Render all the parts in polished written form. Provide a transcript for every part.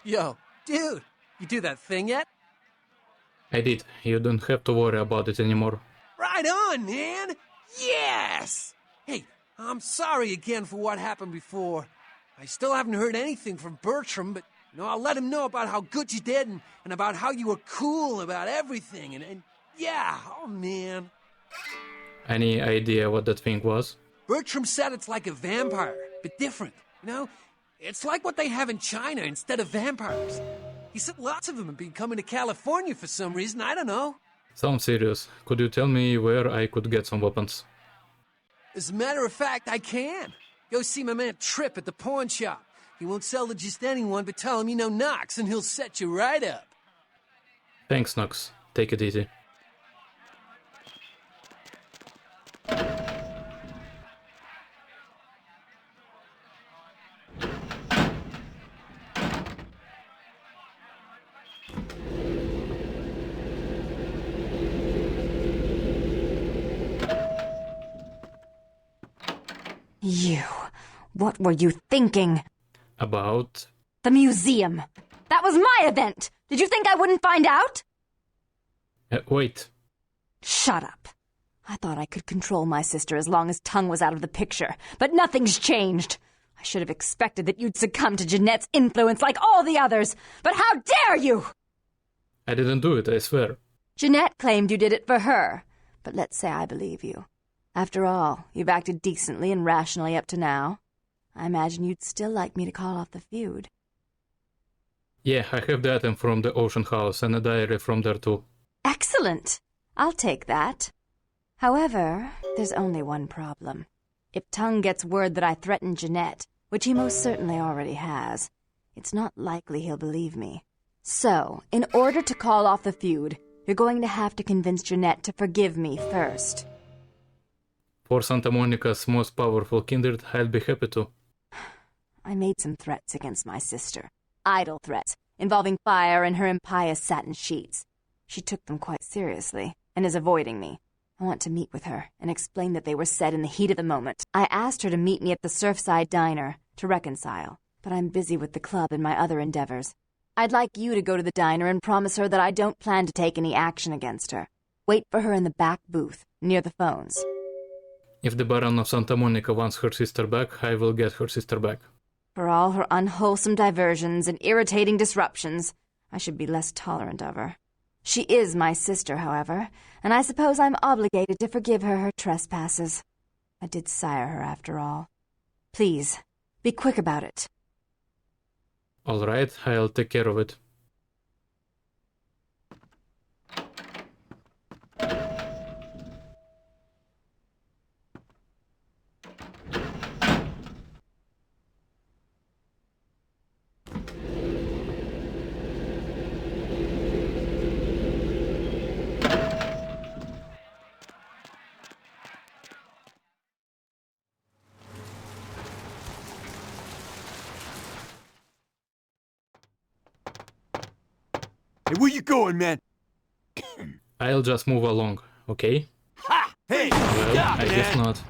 Yo, dude, you do that thing yet? I did. You don't have to worry about it anymore. Right on, man! Yes! Hey, I'm sorry again for what happened before. I still haven't heard anything from Bertram, but I'll let him know about how good you did and about how you were cool about everything and yeah, oh man. Any idea what that thing was? Bertram said it's like a vampire, but different, It's like what they have in China instead of vampires. He said lots of them have been coming to California for some reason, I don't know. Sounds serious. Could you tell me where I could get some weapons? As a matter of fact, I can. Go see my man Tripp at the pawn shop. He won't sell to just anyone, but tell him you know Knox, and he'll set you right up. Thanks, Knox. Take it easy. You. What were you thinking? About... The museum. That was my event! Did you think I wouldn't find out? Wait. Shut up. I thought I could control my sister as long as Tongue was out of the picture, but nothing's changed. I should have expected that you'd succumb to Jeanette's influence like all the others, but how dare you! I didn't do it, I swear. Jeanette claimed you did it for her, but let's say I believe you. After all, you've acted decently and rationally up to now. I imagine you'd still like me to call off the feud. Yeah, I have the item from the Ocean House and a diary from there too. Excellent! I'll take that. However, there's only one problem. If Tongue gets word that I threatened Jeanette, which he most certainly already has, it's not likely he'll believe me. So, in order to call off the feud, you're going to have to convince Jeanette to forgive me first. For Santa Monica's most powerful kindred, I'll be happy to. I made some threats against my sister. Idle threats, involving fire and her impious satin sheets. She took them quite seriously, and is avoiding me. I want to meet with her, and explain that they were said in the heat of the moment. I asked her to meet me at the Surfside Diner, to reconcile, but I'm busy with the club and my other endeavors. I'd like you to go to the diner and promise her that I don't plan to take any action against her. Wait for her in the back booth, near the phones. If the Baron of Santa Monica wants her sister back, I will get her sister back. For all her unwholesome diversions and irritating disruptions, I should be less tolerant of her. She is my sister, however, and I suppose I'm obligated to forgive her trespasses. I did sire her, after all. Please, be quick about it. All right, I'll take care of it. Hey, where you going, man? I'll just move along, okay? Ha! Hey! Well, stop, I guess man. not.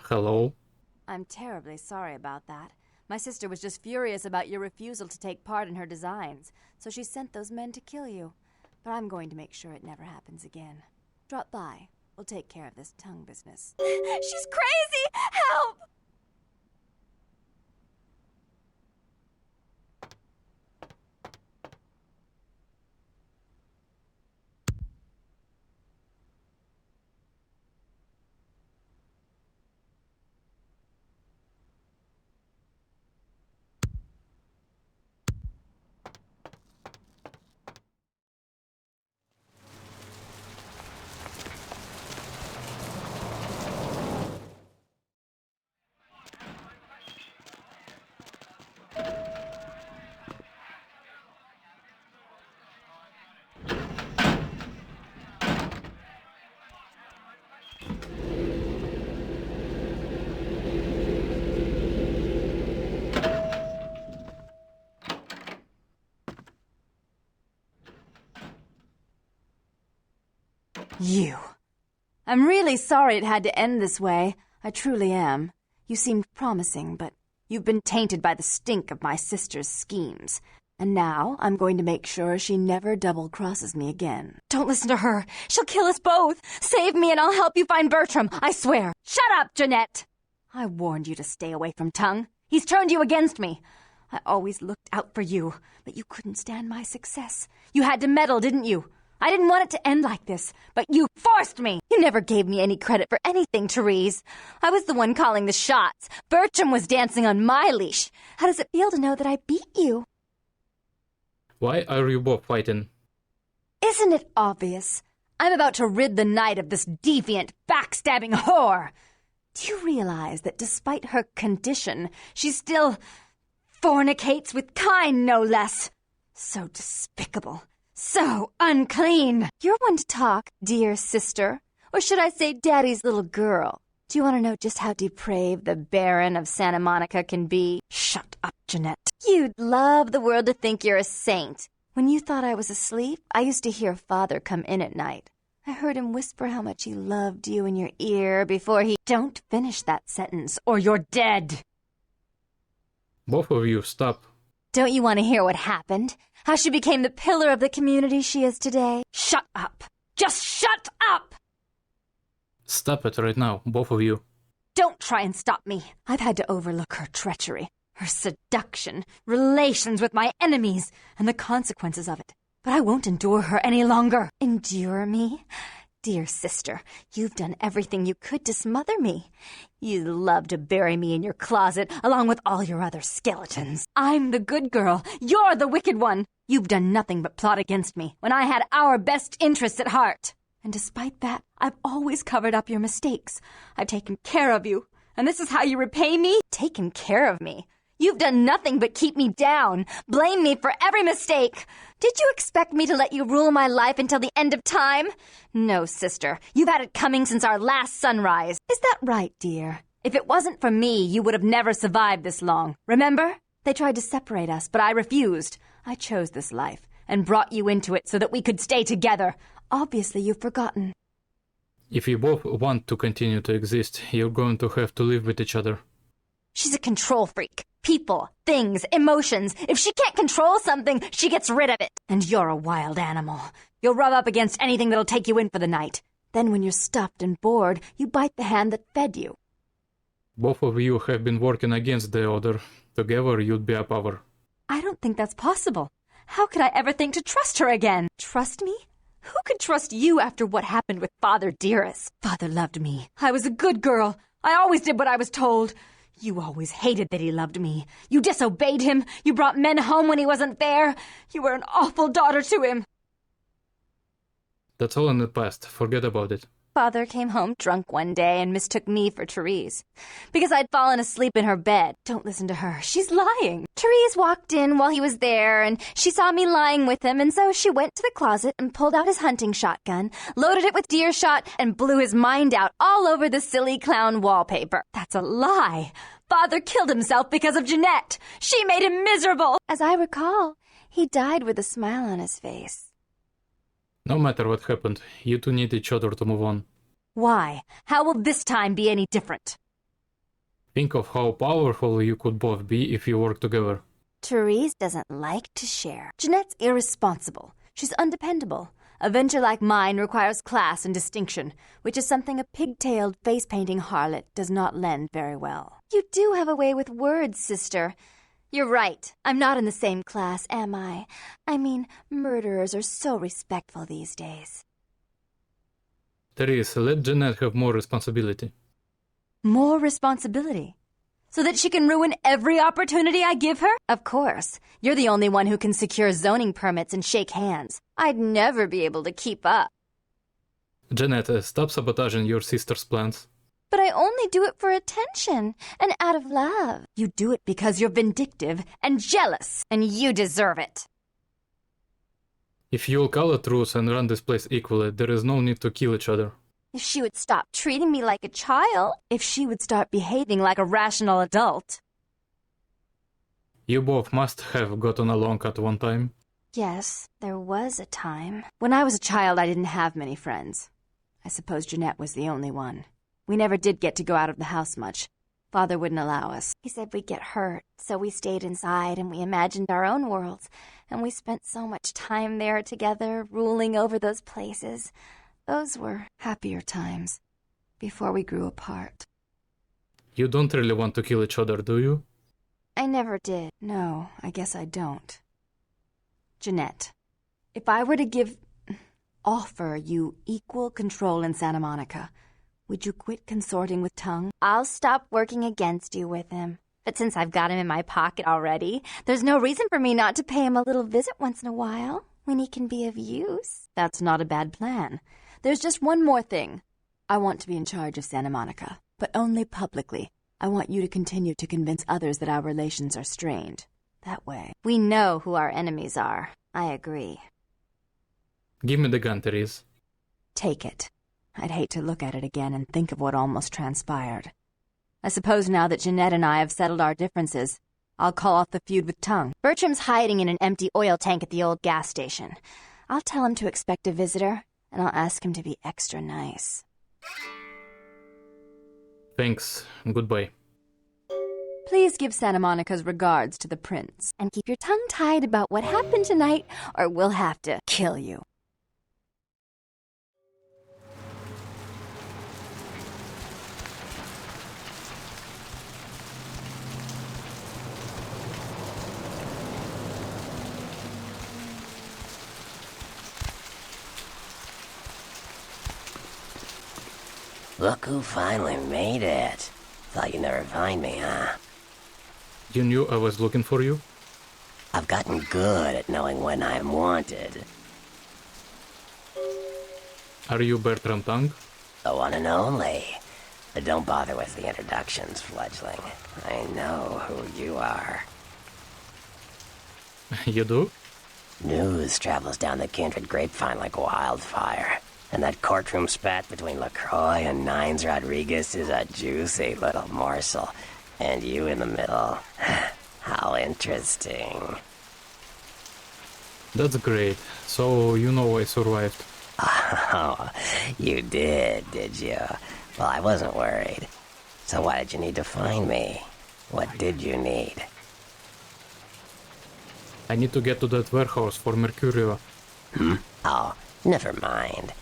Hello? I'm terribly sorry about that. My sister was just furious about your refusal to take part in her designs, so she sent those men to kill you. But I'm going to make sure it never happens again. Drop by. We'll take care of this tongue business. She's crazy! Help! You. I'm really sorry it had to end this way. I truly am. You seemed promising, but you've been tainted by the stink of my sister's schemes. And now I'm going to make sure she never double-crosses me again. Don't listen to her. She'll kill us both. Save me and I'll help you find Bertram, I swear. Shut up, Jeanette! I warned you to stay away from Tongue. He's turned you against me. I always looked out for you, but you couldn't stand my success. You had to meddle, didn't you? I didn't want it to end like this, but you forced me. You never gave me any credit for anything, Therese. I was the one calling the shots. Bertram was dancing on my leash. How does it feel to know that I beat you? Why are you both fighting? Isn't it obvious? I'm about to rid the night of this deviant, backstabbing whore. Do you realize that despite her condition, she still fornicates with Kine, no less? So despicable. So unclean. You're one to talk, dear sister. Or should I say daddy's little girl? Do you want to know just how depraved the Baron of Santa Monica can be? Shut up, Jeanette. You'd love the world to think you're a saint. When you thought I was asleep, I used to hear Father come in at night. I heard him whisper how much he loved you in your ear before he... Don't finish that sentence, or you're dead. Both of you, stop. Don't you want to hear what happened? How she became the pillar of the community she is today? Shut up. Just shut up! Stop it right now, both of you. Don't try and stop me. I've had to overlook her treachery, her seduction, relations with my enemies, and the consequences of it. But I won't endure her any longer. Endure me? Dear sister, you've done everything you could to smother me. You love to bury me in your closet, along with all your other skeletons. I'm the good girl. You're the wicked one. You've done nothing but plot against me, when I had our best interests at heart. And despite that, I've always covered up your mistakes. I've taken care of you. And this is how you repay me? Taken care of me? You've done nothing but keep me down, blame me for every mistake. Did you expect me to let you rule my life until the end of time? No, sister. You've had it coming since our last sunrise. Is that right, dear? If it wasn't for me, you would have never survived this long. Remember? They tried to separate us, but I refused. I chose this life and brought you into it so that we could stay together. Obviously, you've forgotten. If you both want to continue to exist, you're going to have to live with each other. She's a control freak. People, things, emotions. If she can't control something, she gets rid of it. And you're a wild animal. You'll rub up against anything that'll take you in for the night. Then when you're stuffed and bored, you bite the hand that fed you. Both of you have been working against the other. Together you'd be a power. I don't think that's possible. How could I ever think to trust her again? Trust me? Who could trust you after what happened with Father Dearest? Father loved me. I was a good girl. I always did what I was told. You always hated that he loved me. You disobeyed him. You brought men home when he wasn't there. You were an awful daughter to him. That's all in the past. Forget about it. Father came home drunk one day and mistook me for Therese. Because I'd fallen asleep in her bed. Don't listen to her. She's lying. Therese walked in while he was there, and she saw me lying with him, and so she went to the closet and pulled out his hunting shotgun, loaded it with deer shot, and blew his mind out all over the silly clown wallpaper. That's a lie. Father killed himself because of Jeanette. She made him miserable. As I recall, he died with a smile on his face. No matter what happened, you two need each other to move on. Why? How will this time be any different? Think of how powerful you could both be if you work together. Therese doesn't like to share. Jeanette's irresponsible. She's undependable. A venture like mine requires class and distinction, which is something a pigtailed, face-painting harlot does not lend very well. You do have a way with words, sister. You're right. I'm not in the same class, am I? I mean, murderers are so respectful these days. Therese, let Jeanette have more responsibility. More responsibility? So that she can ruin every opportunity I give her? Of course. You're the only one who can secure zoning permits and shake hands. I'd never be able to keep up. Jeanette, stop sabotaging your sister's plans. But I only do it for attention and out of love. You do it because you're vindictive and jealous, and you deserve it. If you'll call a truce and run this place equally, there is no need to kill each other. If she would stop treating me like a child, if she would start behaving like a rational adult. You both must have gotten along at one time. Yes, there was a time. When I was a child, I didn't have many friends. I suppose Jeanette was the only one. We never did get to go out of the house much. Father wouldn't allow us. He said we'd get hurt, so we stayed inside and we imagined our own worlds. And we spent so much time there together, ruling over those places. Those were happier times, before we grew apart. You don't really want to kill each other, do you? I never did. No, I guess I don't. Jeanette, if I were to offer you equal control in Santa Monica, would you quit consorting with Tongue? I'll stop working against you with him. But since I've got him in my pocket already, there's no reason for me not to pay him a little visit once in a while, when he can be of use. That's not a bad plan. There's just one more thing. I want to be in charge of Santa Monica, but only publicly. I want you to continue to convince others that our relations are strained. That way. We know who our enemies are. I agree. Give me the gun, Therese. Take it. I'd hate to look at it again and think of what almost transpired. I suppose now that Jeanette and I have settled our differences, I'll call off the feud with Tongue. Bertram's hiding in an empty oil tank at the old gas station. I'll tell him to expect a visitor, and I'll ask him to be extra nice. Thanks. Goodbye. Please give Santa Monica's regards to the prince. And keep your tongue tied about what happened tonight, or we'll have to kill you. Look who finally made it. Thought you'd never find me, huh? You knew I was looking for you? I've gotten good at knowing when I'm wanted. Are you Bertram Tongue? The one and only. But don't bother with the introductions, fledgling. I know who you are. You do? News travels down the kindred grapevine like wildfire. And that courtroom spat between LaCroix and Nines Rodriguez is a juicy little morsel. And you in the middle. How interesting. That's great. So, you know I survived. Oh, you did you? Well, I wasn't worried. So why did you need to find me? What did you need? I need to get to that warehouse for Mercurio. Oh, never mind.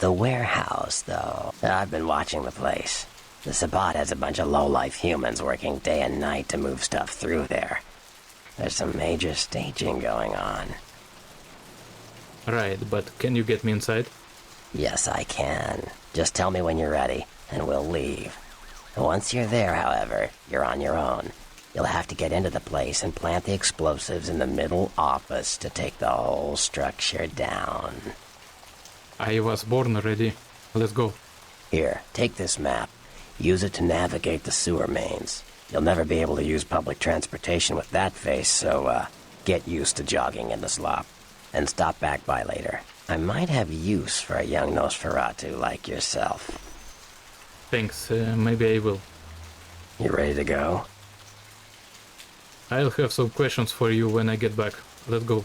The warehouse, though. I've been watching the place. The Sabbat has a bunch of low-life humans working day and night to move stuff through there. There's some major staging going on. Right, but can you get me inside? Yes, I can. Just tell me when you're ready, and we'll leave. Once you're there, however, you're on your own. You'll have to get into the place and plant the explosives in the middle office to take the whole structure down. I was born already. Let's go. Here, take this map. Use it to navigate the sewer mains. You'll never be able to use public transportation with that face, so, get used to jogging in the slop. And stop back by later. I might have use for a young Nosferatu like yourself. Thanks, maybe I will. You ready to go? I'll have some questions for you when I get back. Let's go.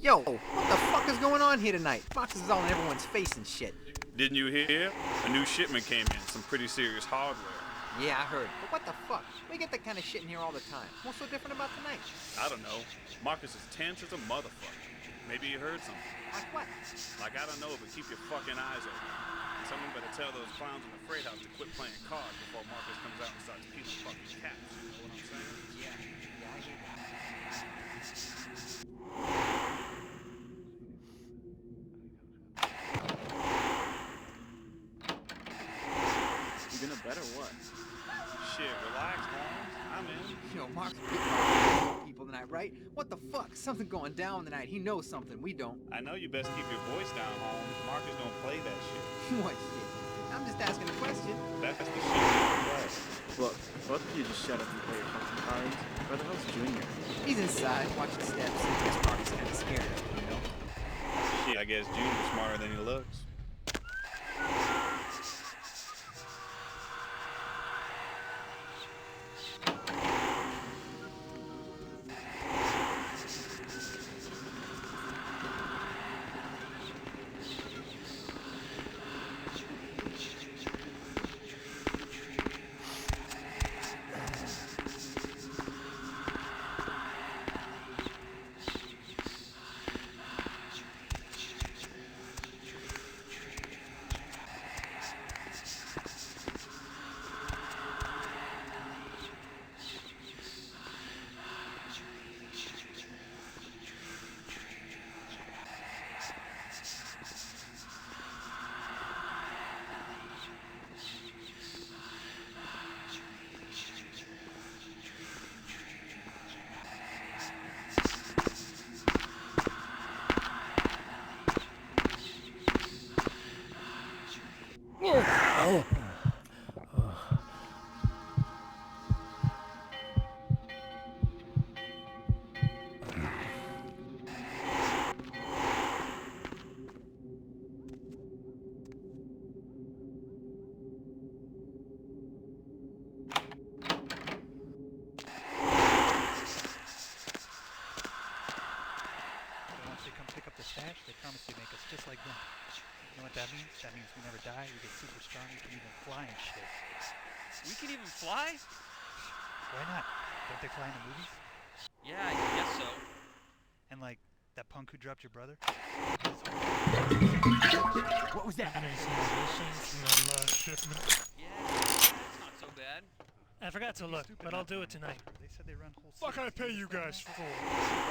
Yo, what the fuck is going on here tonight? Boxes all in everyone's face and shit. Didn't you hear? A new shipment came in, some pretty serious hardware. Yeah, I heard. But what the fuck? We get that kind of shit in here all the time. What's so different about tonight? I don't know. Marcus is tense as a motherfucker. Maybe you heard something. Like what? Like, I don't know, but keep your fucking eyes open. Someone better tell those clowns in the freight house to quit playing cards before Marcus comes out and starts peeling fucking cats. You know what I'm saying? Yeah, I hear that. You gonna bet or what? Shit, relax, Holmes. I'm in. Yo, Mark's big people tonight, right? What the fuck? Something going down tonight. He knows something. We don't. I know you best keep your voice down, Holmes. Marcus don't play that shit. What shit? I'm just asking a question. That's the shit you don't play. Look, both of you just shut up and play your fucking cards. Where the hell's Junior? He's inside, watching steps. This Mark's kind of scared of him, you know? Shit, I guess Junior's smarter than he looks. Stash, they promise to make us just like them. You know what that means? That means we never die, we get super strong, we can even fly and shit. We can even fly? Why not? Don't they fly in the movies? Yeah, I guess so. And like, that punk who dropped your brother? What was that? Yeah, that's not so bad. I forgot to look, but I'll do it tonight. They said they run whole Fuck I pay you guys for?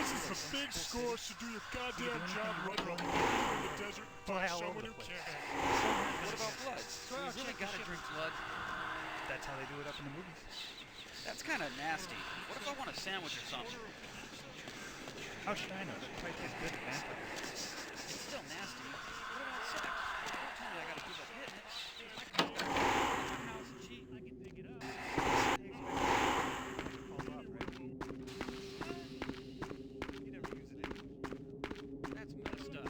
This is the big score, so do your goddamn job running around in the desert. Fly Find all over someone the who place. can. What about blood? We really gotta drink blood. That's how they do it up in the movies. That's kind of nasty. What if I want a sandwich or something? How should I know? That probably tastes good to vampires. It's still nasty. What about sex? Don't tell me I gotta keep up hitting it. I can go to my house and cheat. I can dig it up. Falls off, right? You never use it anyway. That's messed up.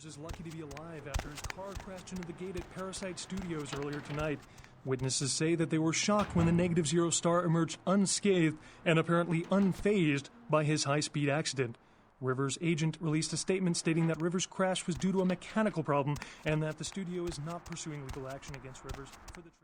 Rivers is lucky to be alive after his car crashed into the gate at Parasite Studios earlier tonight. Witnesses say that they were shocked when the Negative Zero star emerged unscathed and apparently unfazed by his high-speed accident. Rivers' agent released a statement stating that Rivers' crash was due to a mechanical problem and that the studio is not pursuing legal action against Rivers for the trademark.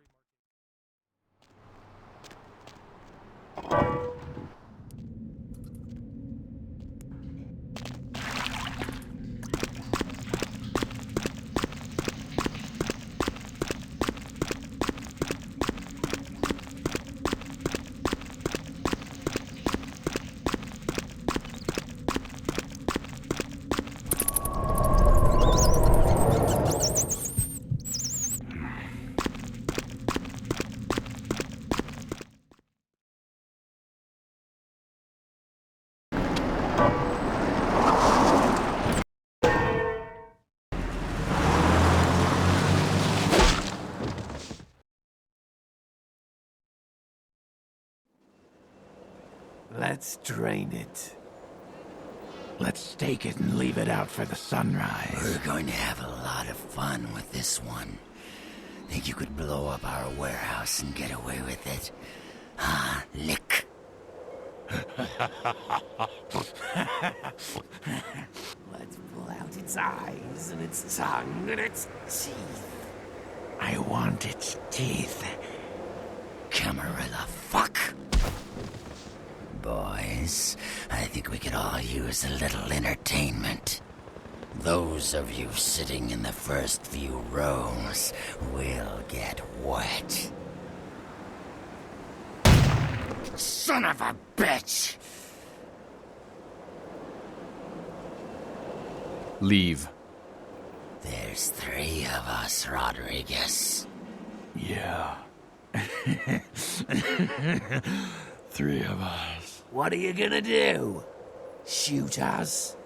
Let's drain it. Let's stake it and leave it out for the sunrise. We're going to have a lot of fun with this one. Think you could blow up our warehouse and get away with it? Ah, lick. Let's pull out its eyes and its tongue and its teeth. I want its teeth. Camarilla fuck. Boys, I think we could all use a little entertainment. Those of you sitting in the first few rows will get wet. Son of a bitch! Leave. There's 3 of us, Rodriguez. Yeah. 3 of us. What are you gonna do? Shoot us?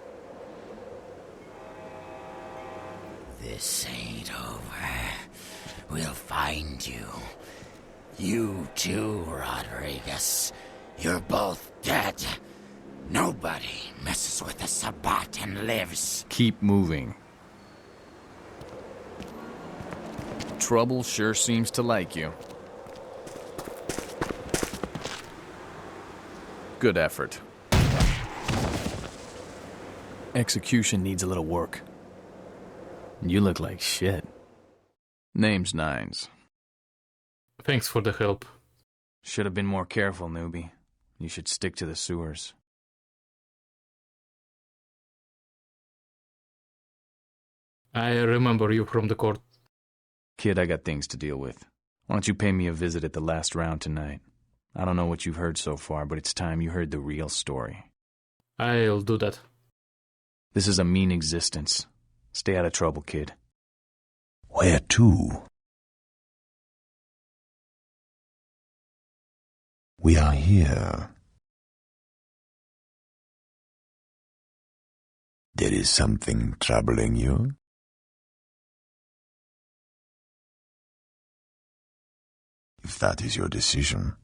This ain't over. We'll find you. You too, Rodriguez. You're both dead. Nobody messes with a Sabbat and lives. Keep moving. Trouble sure seems to like you. Good effort. Execution needs a little work. You look like shit. Name's Nines. Thanks for the help. Should have been more careful, newbie. You should stick to the sewers. I remember you from the court. Kid, I got things to deal with. Why don't you pay me a visit at the last round tonight? I don't know what you've heard so far, but it's time you heard the real story. I'll do that. This is a mean existence. Stay out of trouble, kid. Where to? We are here. There is something troubling you? If that is your decision.